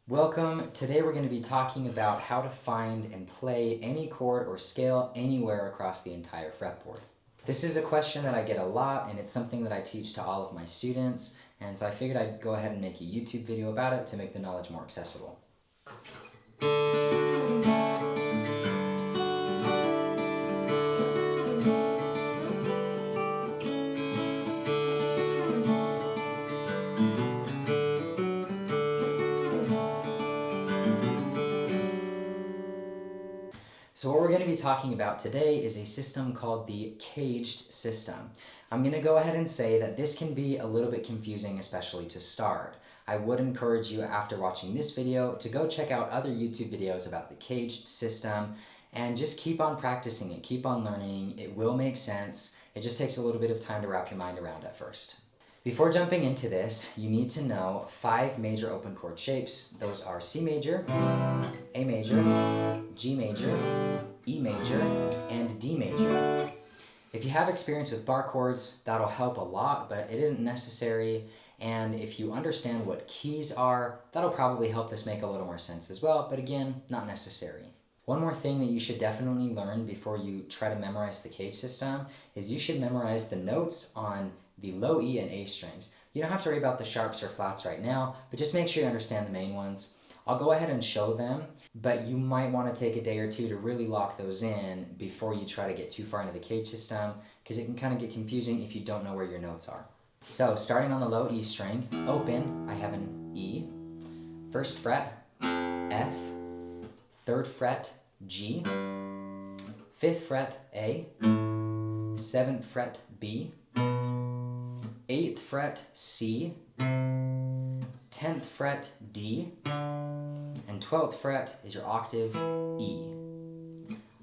Welcome. Today we're going to be talking about how to find and play any chord or scale anywhere across the entire fretboard. This is a question that I get a lot, and it's something that I teach to all of my students, and so I figured I'd go ahead and make a YouTube video about it to make the knowledge more accessible. So what we're going to be talking about today is a system called the CAGED system. I'm going to go ahead and say that this can be a little bit confusing, especially to start. I would encourage you after watching this video to go check out other YouTube videos about the CAGED system and just keep on practicing it, keep on learning. It will make sense. It just takes a little bit of time to wrap your mind around at first. Before jumping into this, you need to know 5 major open chord shapes. Those are C major, A major, G major, E major, and D major. If you have experience with bar chords, that'll help a lot, but it isn't necessary. And if you understand what keys are, that'll probably help this make a little more sense as well, but again, not necessary. One more thing that you should definitely learn before you try to memorize the CAGED system is you should memorize the notes on the low E and A strings. You don't have to worry about the sharps or flats right now, but just make sure you understand the main ones. I'll go ahead and show them, but you might want to take a day or two to really lock those in before you try to get too far into the CAGED system, because it can kind of get confusing if you don't know where your notes are. So starting on the low E string, open, I have an E, 1st fret, F, 3rd fret, G, 5th fret, A, 7th fret, B, 8th fret, C, 10th fret, D, and 12th fret is your octave, E.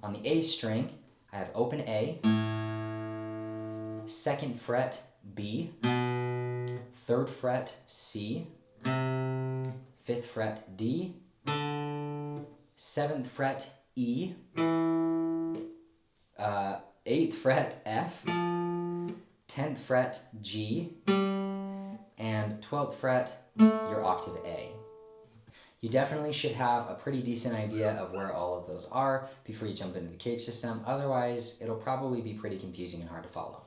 On the A string, I have open A, 2nd fret, B, 3rd fret, C, 5th fret, D, 7th fret, E, 8th fret, F, 10th fret, G, and 12th fret, your octave A. You definitely should have a pretty decent idea of where all of those are before you jump into the CAGED system, otherwise it'll probably be pretty confusing and hard to follow.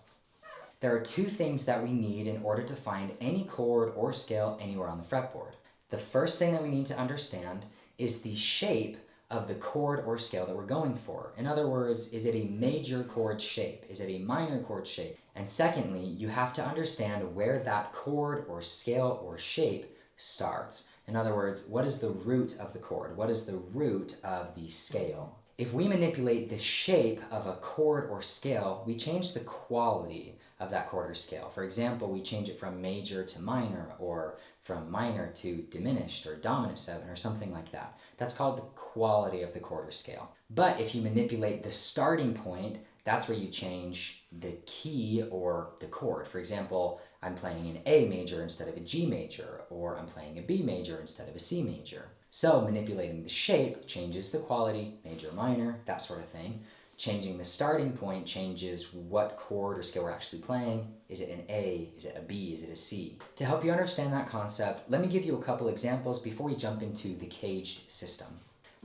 There are 2 things that we need in order to find any chord or scale anywhere on the fretboard. The first thing that we need to understand is the shape of the chord or scale that we're going for. In other words, is it a major chord shape? Is it a minor chord shape? And secondly, you have to understand where that chord or scale or shape starts. In other words, what is the root of the chord? What is the root of the scale? If we manipulate the shape of a chord or scale, we change the quality of that chord or scale. For example, we change it from major to minor, or from minor to diminished or dominant 7 or something like that. That's called the quality of the chord or scale. But if you manipulate the starting point, that's where you change the key or the chord. For example, I'm playing an A major instead of a G major, or I'm playing a B major instead of a C major. So manipulating the shape changes the quality, major, minor, that sort of thing. Changing the starting point changes what chord or scale we're actually playing. Is it an A? Is it a B? Is it a C? To help you understand that concept, let me give you a couple examples before we jump into the CAGED system.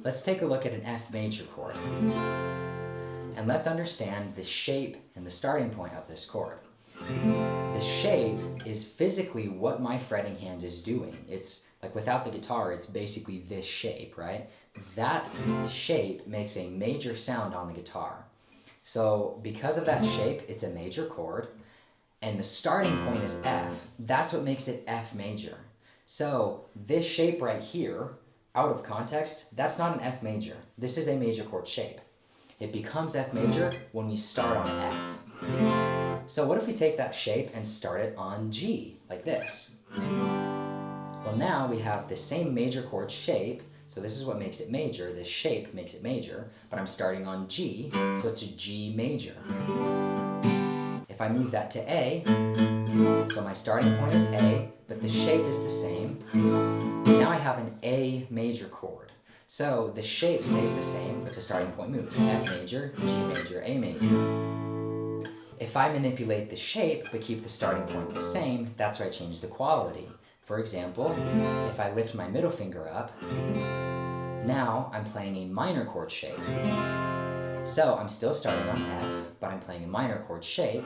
Let's take a look at an F major chord. And let's understand the shape and the starting point of this chord. The shape is physically what my fretting hand is doing. It's like without the guitar, it's basically this shape, right? That shape makes a major sound on the guitar. So because of that shape, it's a major chord, and the starting point is F. That's what makes it F major. So this shape right here, out of context, that's not an F major. This is a major chord shape. It becomes F major when we start on F. So what if we take that shape and start it on G, like this? Well, now we have the same major chord shape, so this is what makes it major. This shape makes it major, but I'm starting on G, so it's a G major. If I move that to A, so my starting point is A, but the shape is the same, now I have an A major chord. So the shape stays the same, but the starting point moves. F major, G major, A major. If I manipulate the shape, but keep the starting point the same, that's where I change the quality. For example, if I lift my middle finger up, now I'm playing a minor chord shape. So I'm still starting on F, but I'm playing a minor chord shape,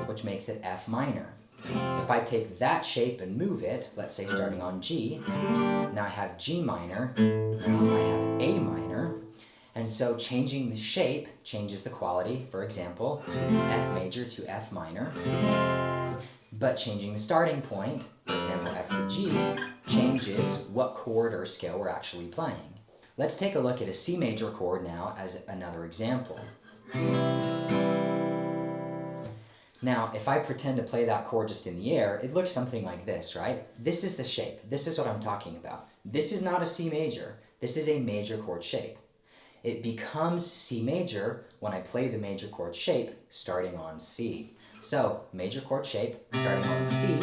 which makes it F minor. If I take that shape and move it, let's say starting on G, now I have G minor, now I have A minor, and so changing the shape changes the quality. For example, F major to F minor, but changing the starting point, for example F to G, changes what chord or scale we're actually playing. Let's take a look at a C major chord now as another example. Now, if I pretend to play that chord just in the air, it looks something like this, right? This is the shape. This is what I'm talking about. This is not a C major. This is a major chord shape. It becomes C major when I play the major chord shape starting on C. So, major chord shape starting on C,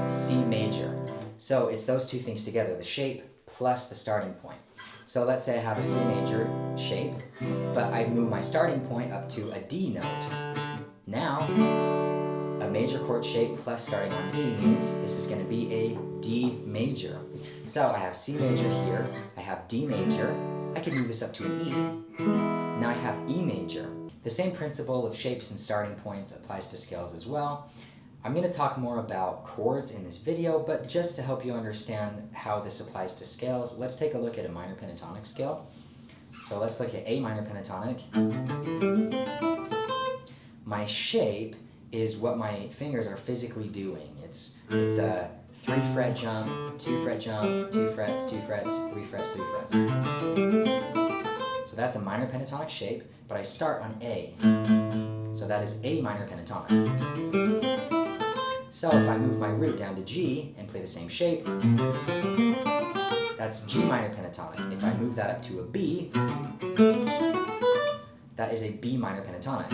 C major. So it's those two things together, the shape plus the starting point. So let's say I have a C major shape, but I move my starting point up to a D note. Now, a major chord shape plus starting on D means this is going to be a D major. So I have C major here, I have D major, I can move this up to an E. Now I have E major. The same principle of shapes and starting points applies to scales as well. I'm going to talk more about chords in this video, but just to help you understand how this applies to scales, let's take a look at a minor pentatonic scale. So let's look at A minor pentatonic. My shape is what my fingers are physically doing. It's a 3 fret jump, 2 fret jump, 2 frets, 2 frets, 3 frets, 3 frets. So that's a minor pentatonic shape, but I start on A. So that is A minor pentatonic. So if I move my root down to G and play the same shape, that's G minor pentatonic. If I move that up to a B, that is a B minor pentatonic.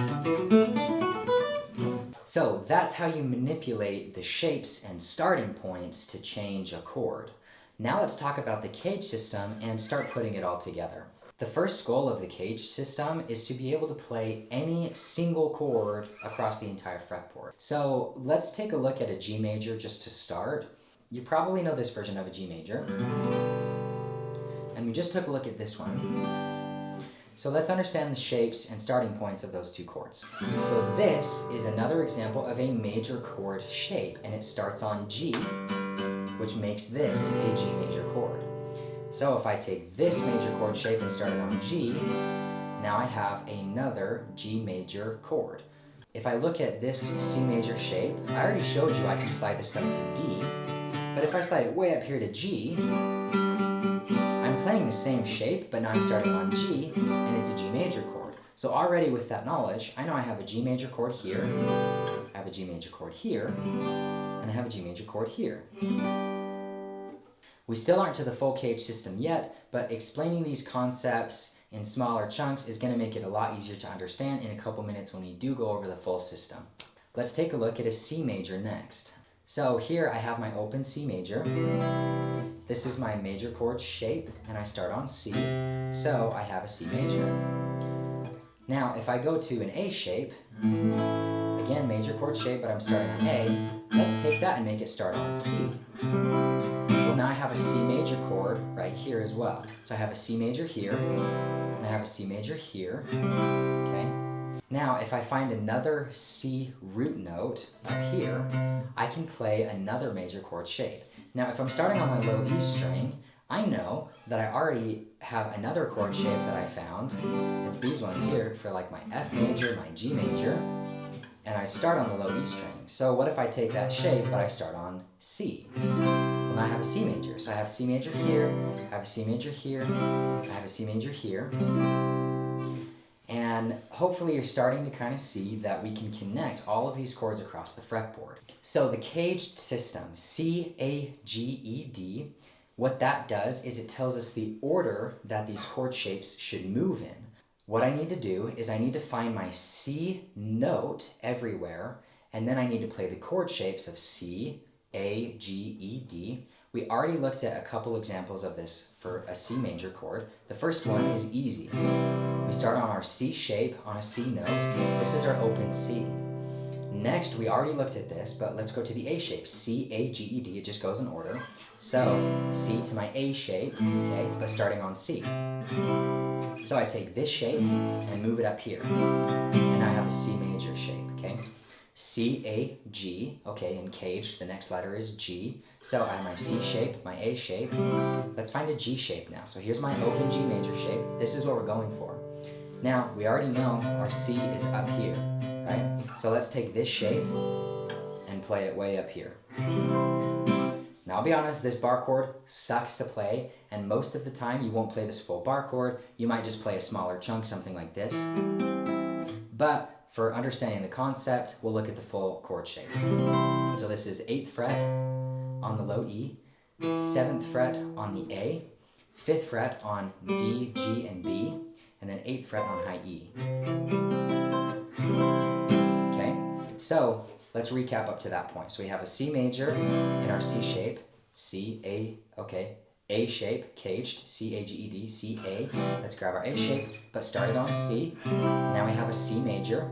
So that's how you manipulate the shapes and starting points to change a chord. Now let's talk about the CAGED system and start putting it all together. The first goal of the CAGED system is to be able to play any single chord across the entire fretboard. So let's take a look at a G major just to start. You probably know this version of a G major. And we just took a look at this one. So let's understand the shapes and starting points of those two chords. So this is another example of a major chord shape, and it starts on G, which makes this a G major chord. So if I take this major chord shape and start it on G, now I have another G major chord. If I look at this C major shape, I already showed you I can slide this up to D, but if I slide it way up here to G, I'm playing the same shape, but now I'm starting on G, and it's a G major chord. So already with that knowledge, I know I have a G major chord here, I have a G major chord here, and I have a G major chord here. We still aren't to the full CAGED system yet, but explaining these concepts in smaller chunks is going to make it a lot easier to understand in a couple minutes when we do go over the full system. Let's take a look at a C major next. So here I have my open C major. This is my major chord shape, and I start on C, so I have a C major. Now if I go to an A shape, again major chord shape, but I'm starting on A, let's take that and make it start on C. Well, now I have a C major chord right here as well. So I have a C major here, and I have a C major here, okay? Now, if I find another C root note up here, I can play another major chord shape. Now, if I'm starting on my low E string, I know that I already have another chord shape that I found. It's these ones here for like my F major, my G major, and I start on the low E string. So what if I take that shape, but I start on C? Well, now I have a C major. So I have a C major here, I have a C major here, I have a C major here. And hopefully you're starting to kind of see that we can connect all of these chords across the fretboard. So the CAGED system, C-A-G-E-D, what that does is it tells us the order that these chord shapes should move in. What I need to do is I need to find my C note everywhere, and then I need to play the chord shapes of C, A, G, E, D. We already looked at a couple examples of this for a C major chord. The first one is easy. We start on our C shape on a C note. This is our open C. Next, we already looked at this, but let's go to the A shape. C, A, G, E, D. It just goes in order. So C to my A shape, okay, but starting on C. So I take this shape and move it up here. And I have a C major shape, okay? C, A, G, okay, in CAGED, the next letter is G. So I have my C shape, my A shape. Let's find a G shape now. So here's my open G major shape. This is what we're going for. Now, we already know our C is up here, right? So let's take this shape and play it way up here. Now, I'll be honest, this bar chord sucks to play, and most of the time you won't play this full bar chord. You might just play a smaller chunk, something like this. But for understanding the concept, we'll look at the full chord shape. So this is 8th fret on the low E, 7th fret on the A, 5th fret on D, G, and B, and then 8th fret on high E. Okay, so let's recap up to that point. So we have a C major in our C shape, C, A, okay, A shape, CAGED, C, A, G, E, D, C, A. Let's grab our A shape, but started on C. Now we have a C major,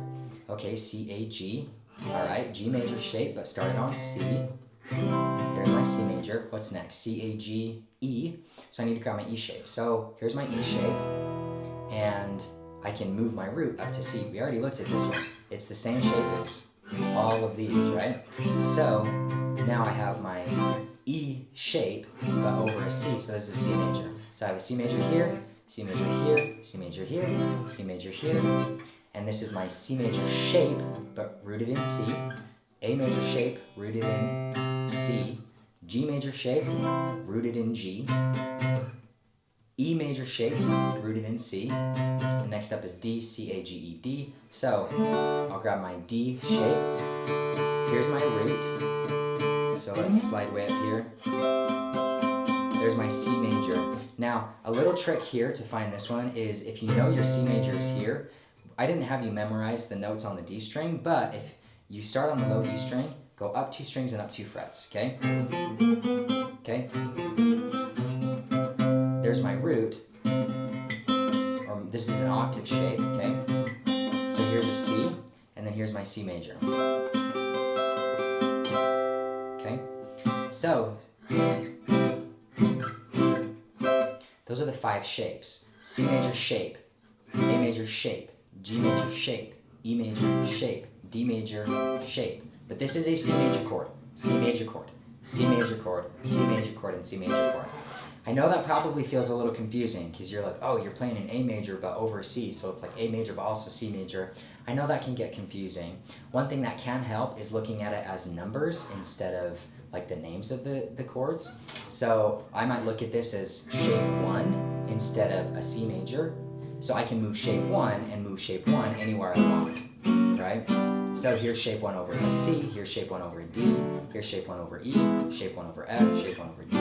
okay, C, A, G. All right, G major shape, but started on C. There's my C major. What's next? C, A, G, E. So I need to grab my E shape. So here's my E shape, and I can move my root up to C. We already looked at this one. It's the same shape as all of these, right? So now I have my E shape, but over a C, so this is a C major. So I have a C major here, C major here, C major here, C major here, and this is my C major shape, but rooted in C, A major shape, rooted in C, G major shape, rooted in G, E major shape, rooted in C, and next up is D, C, A, G, E, D. So I'll grab my D shape, here's my root, so let's slide way up here. There's my C major. Now, a little trick here to find this one is if you know your C major is here, I didn't have you memorize the notes on the D string, but if you start on the low D string, go up 2 strings and up 2 frets, okay? Okay? There's my root, or this is an octave shape, okay? So here's a C, and then here's my C major. Okay? So, those are the 5 shapes. C major shape, A major shape, G major shape, E major shape, D major shape. But this is a C major chord, C major chord, C major chord, C major chord, and C major chord. I know that probably feels a little confusing because you're like, oh, you're playing an A major but over C, so it's like A major but also C major. I know that can get confusing. One thing that can help is looking at it as numbers instead of like the names of the chords. So I might look at this as shape 1 instead of a C major. So I can move shape 1 and move shape 1 anywhere I want, right? So here's shape 1 over a C, here's shape 1 over a D, here's shape 1 over E, shape 1 over F, shape 1 over D,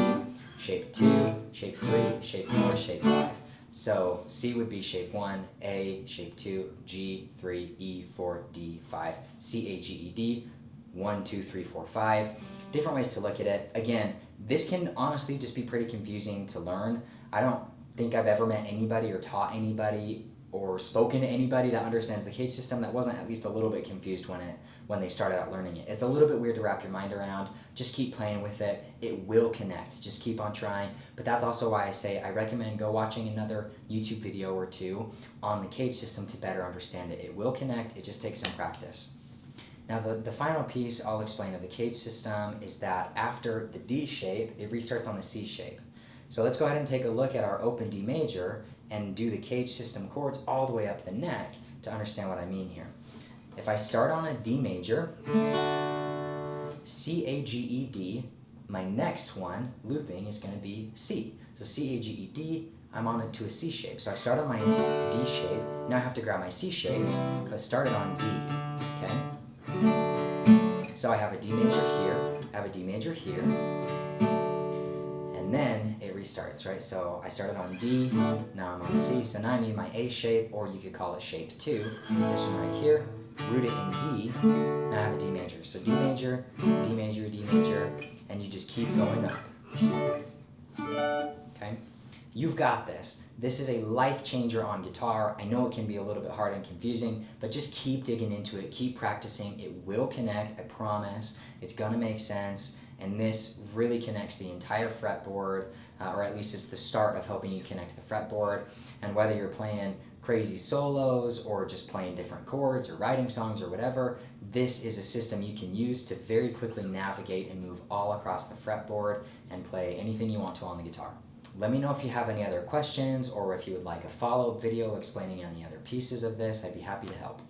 shape 2, shape 3, shape 4, shape 5. So C would be shape 1, A, shape 2, G, 3, E, 4, D, 5, C, A, G, E, D, 1, 2, 3, 4, 5. Different ways to look at it. Again, this can honestly just be pretty confusing to learn. I don't think I've ever met anybody or taught anybody or spoken to anybody that understands the CAGED system that wasn't at least a little bit confused when they started out learning it. It's a little bit weird to wrap your mind around. Just keep playing with it. It will connect. Just keep on trying. But that's also why I say I recommend go watching another YouTube video or 2 on the CAGED system to better understand it. It will connect. It just takes some practice. Now the final piece I'll explain of the CAGED system is that after the D shape, it restarts on the C shape. So let's go ahead and take a look at our open D major and do the CAGED system chords all the way up the neck to understand what I mean here. If I start on a D major, C, A, G, E, D, my next one, looping, is going to be C. So C, A, G, E, D, I'm on it to a C shape. So I start on my D shape, now I have to grab my C shape, but started on D, okay? So I have a D major here, I have a D major here, and then it restarts, right? So I started on D, now I'm on C, so now I need my A shape, or you could call it shape 2. This one right here, rooted in D, now I have a D major. So D major, D major, D major, and you just keep going up. Okay? You've got this. This is a life changer on guitar. I know it can be a little bit hard and confusing, but just keep digging into it, keep practicing. It will connect, I promise. It's gonna make sense, and this really connects the entire fretboard, or at least it's the start of helping you connect the fretboard. And whether you're playing crazy solos or just playing different chords or writing songs or whatever, this is a system you can use to very quickly navigate and move all across the fretboard and play anything you want to on the guitar. Let me know if you have any other questions or if you would like a follow-up video explaining any other pieces of this. I'd be happy to help.